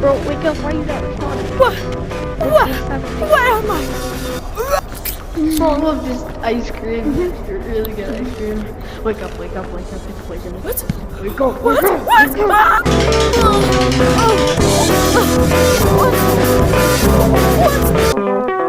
Bro, wake up, why you not responding? What? Where am I? Full of just ice cream. Really good ice cream. Wake up, wake up, wake up, it's poison. What? Wake up, What? wake up, What? wake up. Ah! Oh. What? What?